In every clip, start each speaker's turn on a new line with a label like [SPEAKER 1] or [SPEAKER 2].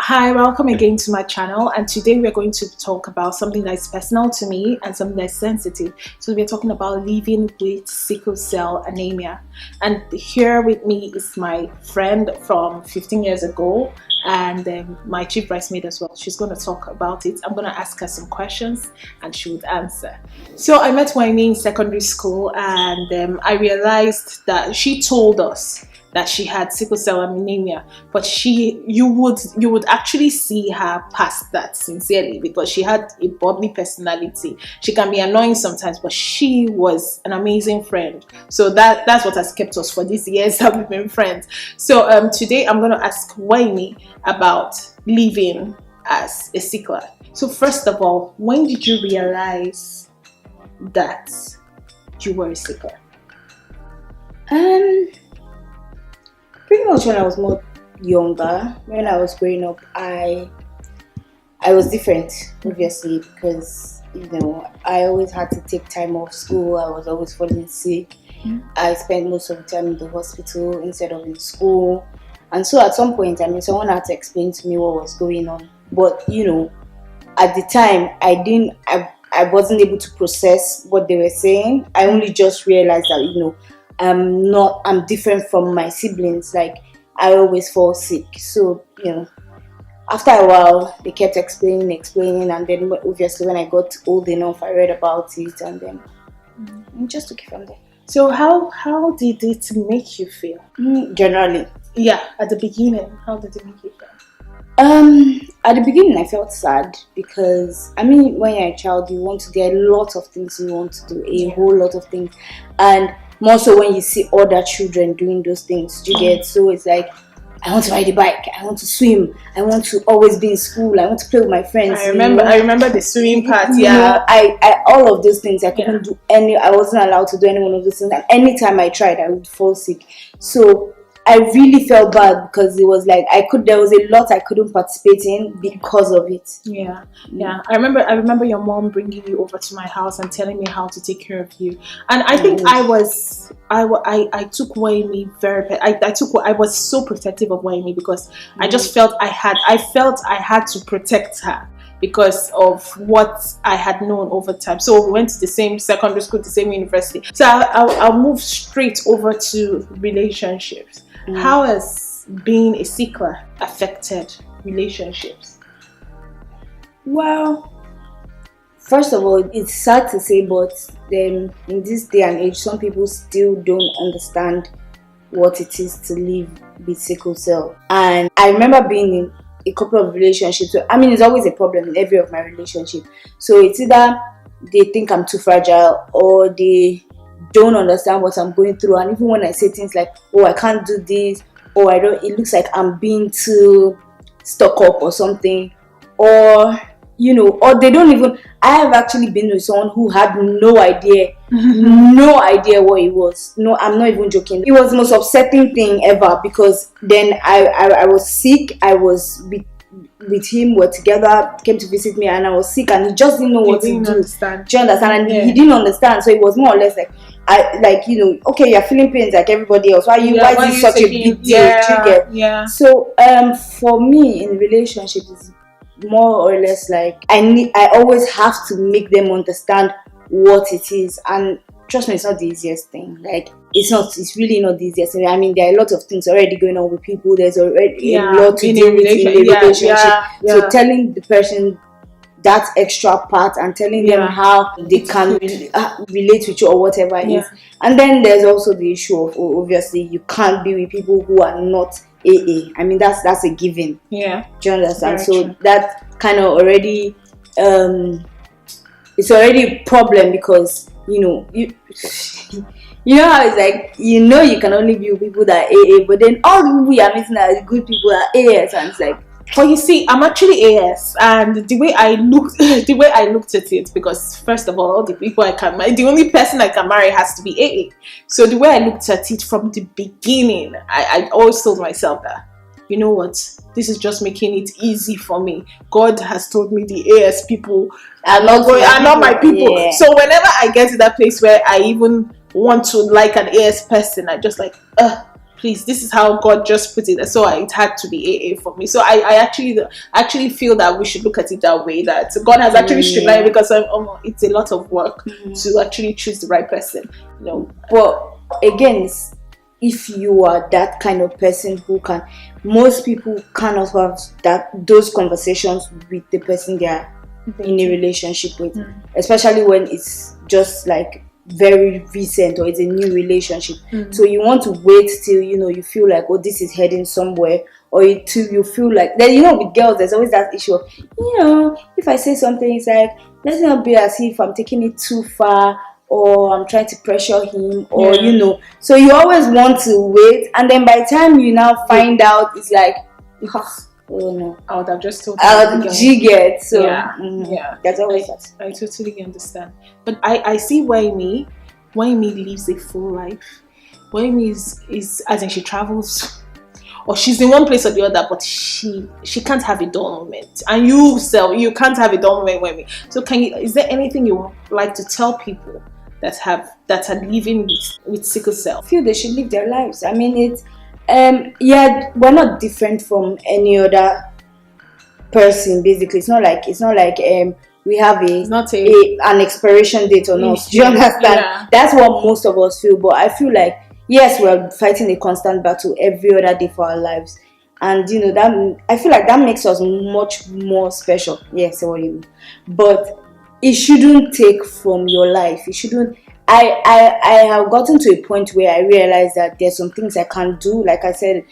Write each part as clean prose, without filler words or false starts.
[SPEAKER 1] Hi, welcome again to my channel, and today we're going to talk about something that is personal to me and something that's sensitive. So we're talking about living with sickle cell anemia, and here with me is my friend from 15 years ago and my chief bridesmaid as well. She's going to talk about it. I'm going to ask her some questions and she would answer. So I met Weyinmi in secondary school, and I realized that she told us that she had sickle cell anemia, but you would actually see her past that, sincerely, because she had a bubbly personality. She can be annoying sometimes, but she was an amazing friend. So that's what has kept us for these years that we've been friends. So today I'm going to ask Weyinmi about living as a sickler. So first of all, when did you realize that you were a sickler?
[SPEAKER 2] Pretty much when I was more younger, when I was growing up, I was different, obviously, because I always had to take time off school. I was always falling sick. I spent most of the time in the hospital instead of in school, and so at some point, someone had to explain to me what was going on. But at the time, I wasn't able to process what they were saying. I only just realized that I'm different from my siblings. Like, I always fall sick. So, after a while, they kept explaining, and then obviously when I got old enough, I read about it, and then I just took it from there.
[SPEAKER 1] So how did it make you feel?
[SPEAKER 2] Generally?
[SPEAKER 1] Yeah, at the beginning, how did it make you feel?
[SPEAKER 2] At the beginning, I felt sad because, when you're a child, you want to get a lot of things you want to do, a whole lot of things, and more so when you see other children doing those things, you get, so it's like, I want to ride a bike, I want to swim, I want to always be in school, I want to play with my friends.
[SPEAKER 1] I remember the swimming part. Yeah,
[SPEAKER 2] I all of those things, I couldn't do any. I wasn't allowed to do any one of those things, and anytime I tried, I would fall sick. So I really felt bad because it was like there was a lot I couldn't participate in because of it.
[SPEAKER 1] Yeah. I remember your mom bringing you over to my house and telling me how to take care of you. And I think I took Weyinmi I was so protective of Weyinmi because I just felt I had to protect her because of what I had known over time. So we went to the same secondary school, the same university. So I'll move straight over to relationships. How has being a sickler affected relationships?
[SPEAKER 2] Well, first of all, it's sad to say, but then in this day and age, some people still don't understand what it is to live with sickle cell. And I remember being in a couple of relationships. So, it's always a problem in every of my relationship. So it's either they think I'm too fragile or they don't understand what I'm going through. And even when I say things like, oh, I can't do this, or it looks like I'm being too stuck up or something, or they don't even. I have actually been with someone who had no idea what it was. No, I'm not even joking. It was the most upsetting thing ever because then I was sick. I was with him, we're together, came to visit me, and I was sick, and he just didn't know what to do.
[SPEAKER 1] Understand.
[SPEAKER 2] Do you understand? And he didn't understand, so it was more or less like, okay, you're feeling pains like everybody else. Why is it such a big deal?
[SPEAKER 1] Yeah.
[SPEAKER 2] So for me in relationships, it's more or less like I always have to make them understand what it is, and trust me, it's not the easiest thing. Like, it's really not the easiest thing. There are a lot of things already going on with people. There's already a lot to do with in a relationship. So telling the person that extra part and telling them how they can relate with you or whatever it is. And then there's also the issue of, obviously, you can't be with people who are not AA. That's a given.
[SPEAKER 1] Yeah.
[SPEAKER 2] Do you understand?
[SPEAKER 1] Very
[SPEAKER 2] so
[SPEAKER 1] true.
[SPEAKER 2] That kind of already it's already a problem because you how it's like, you can only be with people that are AA, but then all the people you're meeting are good people are AS, and it's like,
[SPEAKER 1] well, you see, I'm actually AS, and the way I looked at it, because first of all the people I can marry, the only person I can marry has to be AA. So the way I looked at it from the beginning, I always told myself that, you know what, this is just making it easy for me. God has told me the AS people are not my people. Yeah. So whenever I get to that place where I even want to like an AS person, I just like, please, this is how God just put it, so it had to be AA for me. So I actually feel that we should look at it that way, that God has actually streamlined, because it's a lot of work to actually choose the right person, you know.
[SPEAKER 2] But again, if you are that kind of person who can, most people cannot have those conversations with the person they are in a relationship with, especially when it's just like very recent or it's a new relationship. So you want to wait till you feel like, oh, this is heading somewhere, or till you feel like, then with girls there's always that issue of, if I say something, it's like, let's not be as if I'm taking it too far, or I'm trying to pressure him, or so you always want to wait, and then by the time you now find out, it's like, oh no,
[SPEAKER 1] I would have just told
[SPEAKER 2] you. So that's always that.
[SPEAKER 1] I totally understand. But I see Weyinmi lives a full life. Weyinmi is as in, she travels, or she's in one place or the other, but she can't have a dull moment. And you can't have a dull moment, Weyinmi. So is there anything you would like to tell people that are living with sickle cell?
[SPEAKER 2] I feel they should live their lives. I mean, we're not different from any other person. Basically, it's not like we have an expiration date on us. Do you understand?
[SPEAKER 1] Yeah.
[SPEAKER 2] That's what most of us feel. But I feel like, yes, we're fighting a constant battle every other day for our lives, and that, I feel like that makes us much more special. Yes, what you mean. But it shouldn't take from your life. It shouldn't. I have gotten to a point where I realize that there's some things I can't do. Like I said,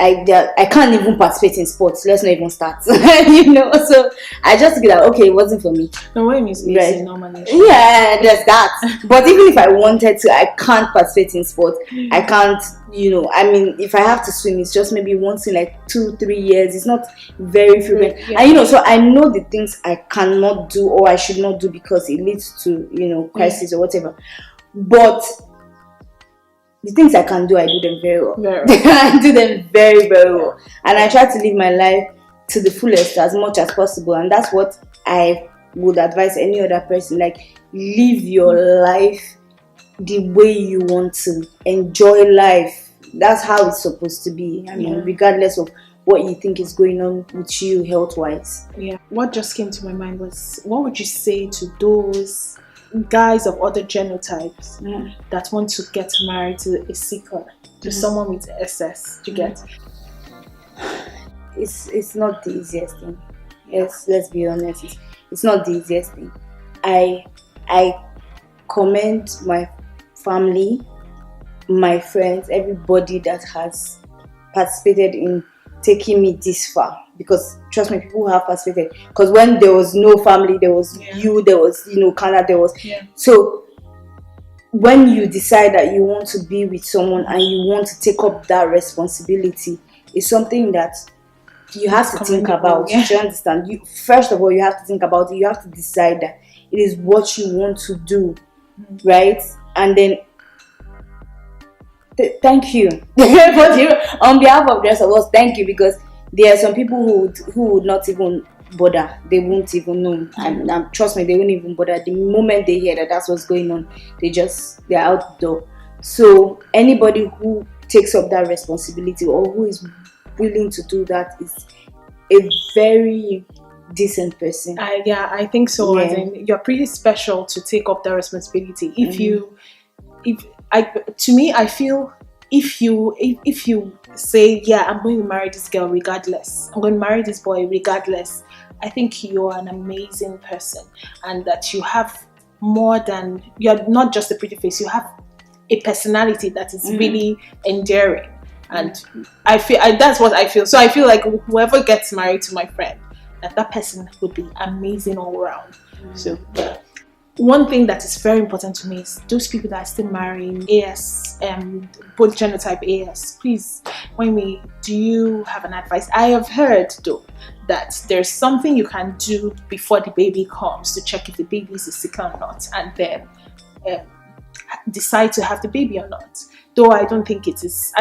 [SPEAKER 2] I can't even participate in sports. Let's not even start. So I just get like, okay, it wasn't for me.
[SPEAKER 1] No way, Miss Lacey, normally.
[SPEAKER 2] Yeah, there's that. But even if I wanted to, I can't participate in sports. I can't. I mean, if I have to swim, it's just maybe once in like 2-3 years. It's not very frequent.
[SPEAKER 1] Yeah.
[SPEAKER 2] And so I know the things I cannot do or I should not do because it leads to crisis or whatever. But the things I can do, I do them very well. I do them very, very well. And I try to live my life to the fullest as much as possible. And that's what I would advise any other person. Like, live your life the way you want to. Enjoy life. That's how it's supposed to be. I mean, regardless of what you think is going on with you health-wise.
[SPEAKER 1] Yeah. What just came to my mind was, what would you say to those guys of other genotypes that want to get married to a sickle, to someone with SS? Do you get?
[SPEAKER 2] It's not the easiest thing. Yes, let's be honest. It's not the easiest thing. I commend my family, my friends, everybody that has participated in taking me this far, because trust me, people have participated. Because when there was no family, there was you, there was Canada, there was so when you decide that you want to be with someone and you want to take up that responsibility, it's something that you have to think about. Do you understand? First of all, you have to think about it. You have to decide that it is what you want to do, right? And then thank you. On behalf of the rest of us, thank you, because there are some people who would not even bother. They won't even know. And trust me, they won't even bother. The moment they hear that that's what's going on, they're out the door. So anybody who takes up that responsibility or who is willing to do that is a very decent person.
[SPEAKER 1] I think so.
[SPEAKER 2] Yeah.
[SPEAKER 1] As in, you're pretty special to take up that responsibility. To me, I feel if you say, yeah, I'm going to marry this girl regardless, I'm going to marry this boy regardless, I think you're an amazing person, and that you have more than, you're not just a pretty face, you have a personality that is really endearing. And I feel that's what I feel. So I feel like whoever gets married to my friend, that person would be amazing all around. So one thing that is very important to me is those people that are still marrying AS, both genotype AS. Please, Weyinmi, do you have an advice? I have heard though that there's something you can do before the baby comes to check if the baby is a sickle or not, and then decide to have the baby or not. Though I don't think it is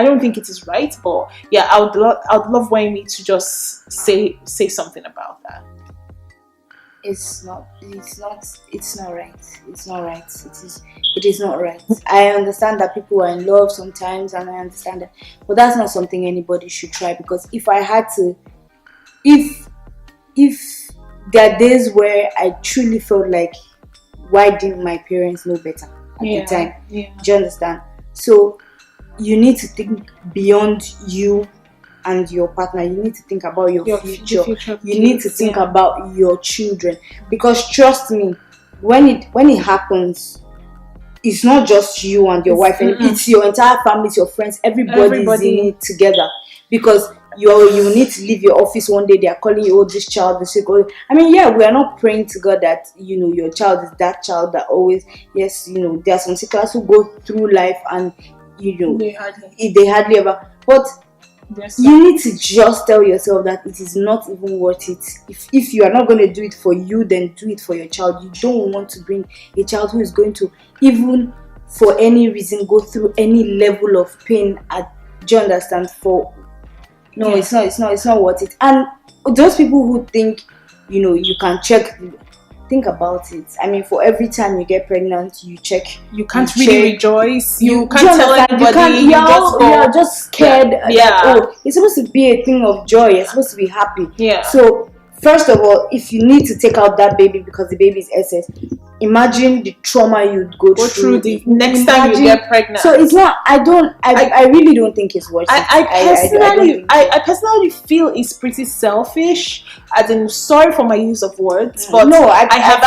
[SPEAKER 1] right, but yeah, I would love Weyinmi to just say something about that.
[SPEAKER 2] It's not right. It is not right. I understand that people are in love sometimes, and I understand that, but that's not something anybody should try. Because if I had to, if there are days where I truly felt like, why didn't my parents know better at the time? Do you understand? So you need to think beyond you and your partner. You need to think about your future. You need to think about your children, because trust me, when it happens, it's not just you and your wife, and it's your entire family, it's your friends, everybody is in it together. Because you need to leave your office one day, they are calling you, oh, this child, this Sickle. I mean, we are not praying to God that your child is that child that always, yes, there are some Sicklers who go through life and they hardly ever, but you need to just tell yourself that it is not even worth it. If you are not going to do it for you, then do it for your child. You don't want to bring a child who is going to, even for any reason, go through any level of pain. Do you understand? It's not worth it. And those people who think you can check, think about it. I mean, for every time you get pregnant, you check. You can't really rejoice. You can't tell anybody. You're just scared. It's supposed to be a thing of joy. You're supposed to be happy. So first of all, if you need to take out that baby because the baby is SS, imagine the trauma you'd go through the next time you get pregnant. So it's not. I really don't think it's worth it. I personally feel it's pretty selfish. As in, sorry for my use of words, but no, I have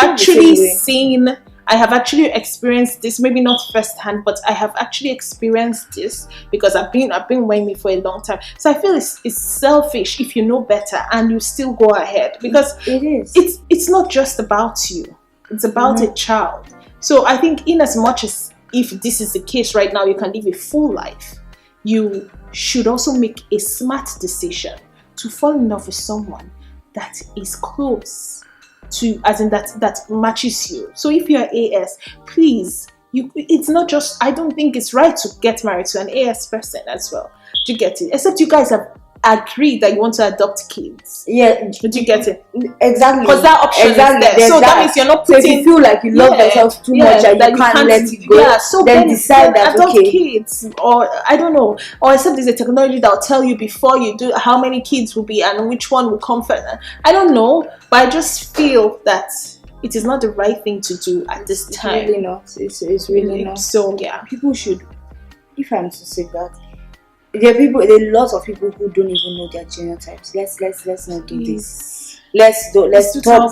[SPEAKER 2] actually experienced this. Maybe not firsthand, but I have actually experienced this because I've been Weyinmi for a long time. So I feel it's selfish if you know better and you still go ahead, because it's not just about you. It's about a child. So I think, in as much as if this is the case right now, you can live a full life, you should also make a smart decision to fall in love with someone that is close to, as in that matches you. So if you're AS, please, it's not just, I don't think it's right to get married to an AS person as well. Do you get it? Except you guys have agreed that you want to adopt kids. Do you get it? Exactly. Because that option is there. So that means you're not putting, so if you feel like you love yourself too much and you can't let it go, so then decide that adopt kids, or I don't know, or except there's a technology that will tell you before you do how many kids will be and which one will come first. I don't know, but I just feel that it is not the right thing to do at this time. It's really not. It's really not. So people should, if I'm to say that, there are lots of people who don't even know their genotypes. Let's not do this. Let's stop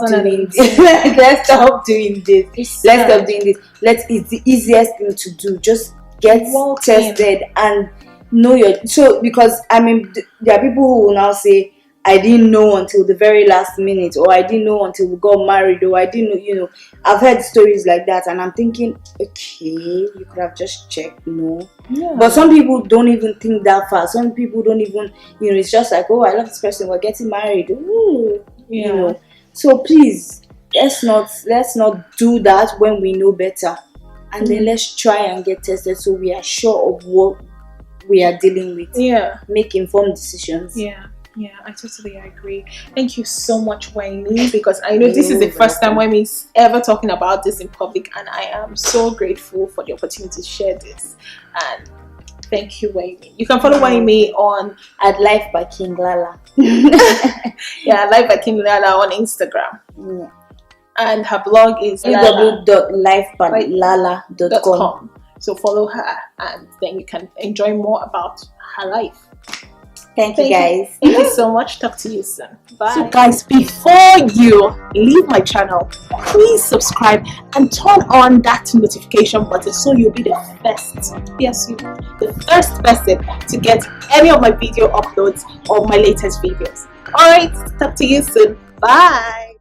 [SPEAKER 2] doing this. Let's stop doing this. It's the easiest thing to do. Just get tested and know because I mean, there are people who will now say, I didn't know until the very last minute, or I didn't know until we got married, or I didn't know, I've heard stories like that, and I'm thinking, okay, you could have just checked, But some people don't even think that far. Some people don't even, it's just like, oh, I love this person, we're getting married. Ooh, So please, let's not do that when we know better. And then let's try and get tested so we are sure of what we are dealing with. Make informed decisions. Yeah, I totally agree. Thank you so much, Weyinmi, because I know this is the first time Weyinmi is ever talking about this in public, and I am so grateful for the opportunity to share this. And thank you, Weyinmi. You can follow Weyinmi on at Life by King Lala. Life by King Lala on Instagram. And her blog is www.lifebylala.com. So follow her, and then you can enjoy more about her life. Thank you, guys. Thank you so much. Talk to you soon. Bye. So guys, before you leave my channel, please subscribe and turn on that notification button so you'll be the first person to get any of my video uploads or my latest videos. Alright, talk to you soon. Bye.